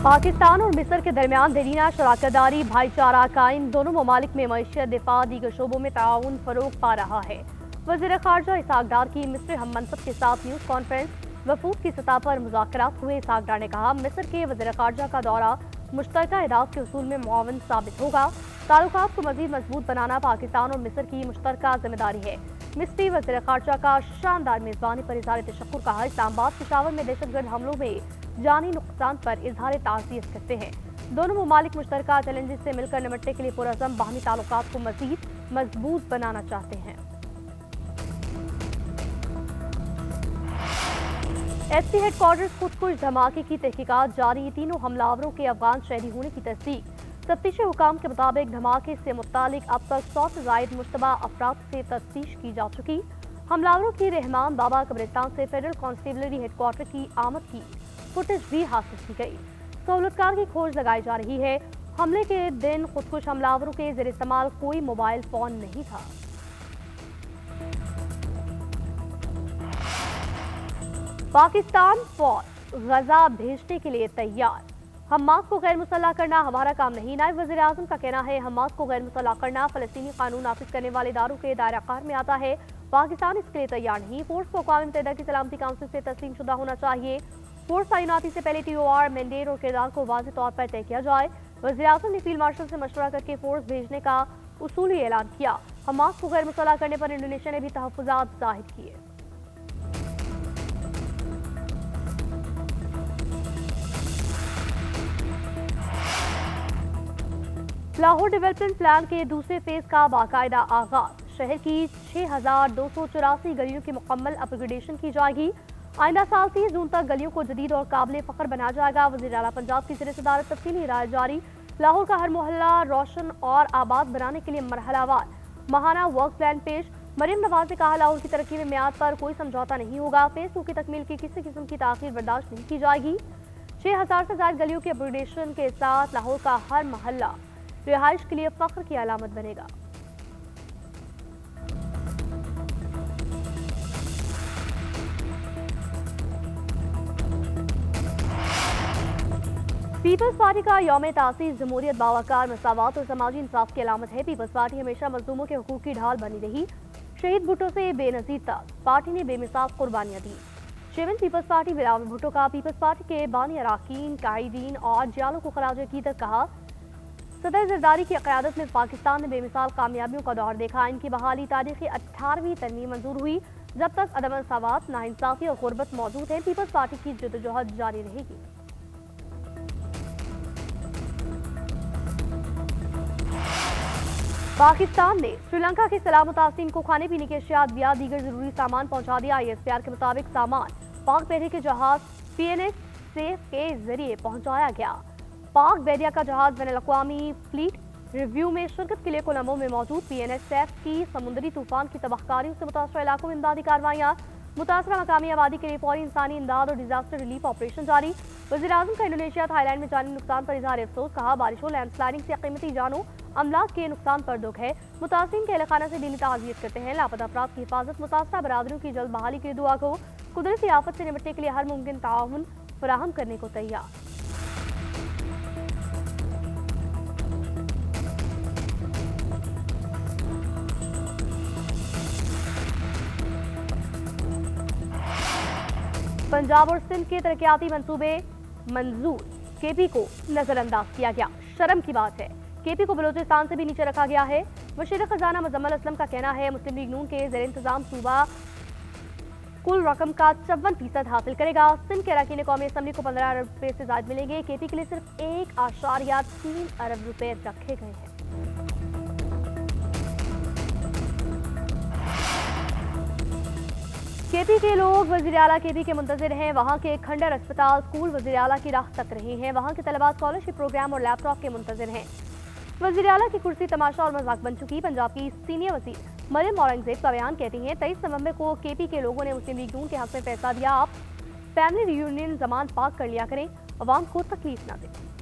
पाकिस्तान और मिस्र के दरमियान देरीना शराकतदारी भाईचारा कायम, दोनों ममालिक में मईशत, दिफा, दीगर शोबों में ताउन फरोग पा रहा है। वज़ीर ख़ारजा इसहाक डार की मिस्र हम मनसब के साथ न्यूज़ कॉन्फ्रेंस, वफूद की सतह पर मुज़ाकरात हुए। इसहाक डार ने कहा, मिस्र के वज़ीर ख़ारजा का दौरा मुश्तरका अहदाफ के उसूल में मुआवन साबित होगा। ताल्लुकात को मज़ीद मजबूत बनाना पाकिस्तान और मिस्र की मुश्तरका जिम्मेदारी है। मिस्री वज़ीर ख़ारजा का शानदार मेज़बानी पर इज़हार तशक्कुर कहा। इस्लामाबाद पेशावर में दहशतगर्द हमलों में जानी नुकसान पर इज़हार ताज़ियत करते हैं। दोनों ममालिक मुश्तरका चैलेंजेस से मिलकर निपटने के लिए पुरअज़म बाहमी ताल्लुकात को मज़ीद मजबूत बनाना चाहते हैं। एसपी हेडक्वार्टर्स खुदकुश धमाके की तहकीकात जारी, तीनों हमलावरों के अफगान शहरी होने की तस्दीक। तफ्तीशी हुकाम के मुताबिक धमाके से मुतालिक अब तक 100 से ज़ायद मुश्तबा अफराद से तफ्तीश की जा चुकी। हमलावरों की रहमान बाबा कब्रिस्तान से फेडरल कांस्टेबलरी हेडक्वार्टर की आमद की फुटेज भी हासिल की गई। सहूलतकार की खोज लगाई जा रही है। हमले के दिन खुदकुश हमलावरों के ज़ेर इस्तेमाल कोई मोबाइल फोन नहीं था। पाकिस्तान फौज गजा भेजने के लिए तैयार, हमास को गैर मुसल्लह करना हमारा काम नहीं। नायब वज़ीर आज़म का कहना है, हमास को गैर मुसल्लह करना फ़लस्तीनी कानून नाफिज करने वाले इदारों के दायरा कार में आता है। पाकिस्तान इसके लिए तैयार नहीं। फोर्स को अक़वाम मुत्तहिदा की सलामती काउंसिल से तस्लीम शुदा होना चाहिए। फोर्स तैनाती से पहले TOR, मैंडेट और किरदार को वाज़ेह तौर पर तय किया जाए। वज़ीर आज़म ने फील्ड मार्शल से मशवरा करके फोर्स भेजने का उसूली ऐलान किया। हमास को गैर मुसल्लह करने पर इंडोनेशिया ने भी तहफ़्फ़ुज़ात ज़ाहिर किए। लाहौर डेवलपमेंट प्लान के दूसरे फेज का बाकायदा आगाज, शहर की 6284 गलियों की मुकम्मल अपग्रेडेशन की जाएगी। आइंदा साल 30 जून तक गलियों को जदीद और काबिल फ़ख्र बनाया जाएगा। वज़ीर आला पंजाब की ज़ेर सदारत तफ़सीली हिदायत जारी। लाहौर का हर मोहल्ला रोशन और आबाद बनाने के लिए मरहलावार माहाना वर्क प्लान पेश। मरीम नवाज ने कहा, लाहौर की तरक्की में मियाद पर कोई समझौता नहीं होगा। फेज 2 की तकमील की किसी किस्म की ताख़ीर बर्दाश्त नहीं की जाएगी। 6000 से ज़ायद गलियों के अपग्रेडेशन के साथ लाहौर का हर मोहल्ला रिहाइश के लिए फ़ख्र की अलामत बनेगा। पीपल्स पार्टी का यौम तासीस जमहूरियत बावकार, मसावात और समाजी इंसाफ की अलामत है। पीपल्स पार्टी हमेशा मजलूमों के हुकूक की ढाल बनी रही। शहीद भुट्टो से बेनज़ीर तक पार्टी ने बेमिसाल कुर्बानियां दी। Chairman peoples party Bilawal Bhutto का पीपल्स पार्टी के बानी अरकान, कायदीन और जियालों को खराज अकीदत कहा। सदर जरदारी की क़यादत में पाकिस्तान ने बेमिसाल कामयाबियों का दौर देखा। इनकी बहाली तारीखी 18वीं तरमीम मंजूर हुई। जब तक अदम इंसाफ़ात, नाइंसाफ़ी और गुर्बत मौजूद है, पीपल्स पार्टी की जद्दोजहद जारी रहेगी। पाकिस्तान ने श्रीलंका के सलाह मुतासिन को खाने पीने की अशिया, अद्वियात, दीगर जरूरी सामान पहुंचा दिया। ISPR के मुताबिक सामान पाक बहरे के जहाज PNS सेफ के जरिए पहुंचाया गया। पाक बहरिया का जहाज बैनुल-अक़वामी फ्लीट रिव्यू में शिरकत के लिए कोलंबो में मौजूद। PNS सेफ की समुद्री तूफान की तबाहकारियों से मुतासरा इलाकों में इमदादी कार्रवाइयाँ, मुतासरा मकामी आबादी के लिए फौरी इंसानी इमदाद और डिजास्टर रिलीफ ऑपरेशन जारी। वज़ीर आज़म का इंडोनेशिया, थाईलैंड में जानी नुकसान पर इज़हार अफसोस, कहा, बारिशों, लैंडस्लाइडिंग से कीमती जानों अमलाक के नुकसान पर दुख है। मुतासिरीन के अहलखाना से दिली ताज़ियत करते हैं। लापता अफराद की हिफाजत, मुतासरा बरादरियों की जल्द बहाली के लिए दुआ को। कुदरती आफत से निपटने के लिए हर मुमकिन ताउन फराहम करने को तैयार। पंजाब और सिंध के तरक्याती मंसूबे मंजूर, KP को नजरअंदाज किया गया। शर्म की बात है, KP को बलोचिस्तान से भी नीचे रखा गया है। वज़ीर खजाना मुज़म्मिल असलम का कहना है, मुस्लिम लीग नून के ज़ेर इंतजाम सूबा कुल रकम का 54% हासिल करेगा। सिंध के अरकान कौमी असम्बली को 15 अरब रुपए से ज़ायद मिलेंगे। KP के लिए सिर्फ 1.3 अरब रुपए रखे गए हैं। KP के लोग वज़ीर आला KP के मुंतज़िर हैं। वहाँ के खंडर अस्पताल, स्कूल वज़ीर आला की राह तक रहे हैं। वहाँ के तलबा स्कॉलरशिप प्रोग्राम और लैपटॉप के मुंतज़िर हैं। वज़ीर आला की कुर्सी तमाशा और मजाक बन चुकी। पंजाब की सीनियर वज़ीर मरियम औरंगज़ेब का बयान, कहती हैं, 23 नवंबर को KP के लोगों ने मुस्लिम लीग नून के हक में फैसला दिया। आप फैमिली रियूनियन ज़मान पाक कर लिया करें, अवाम को तकलीफ ना दें।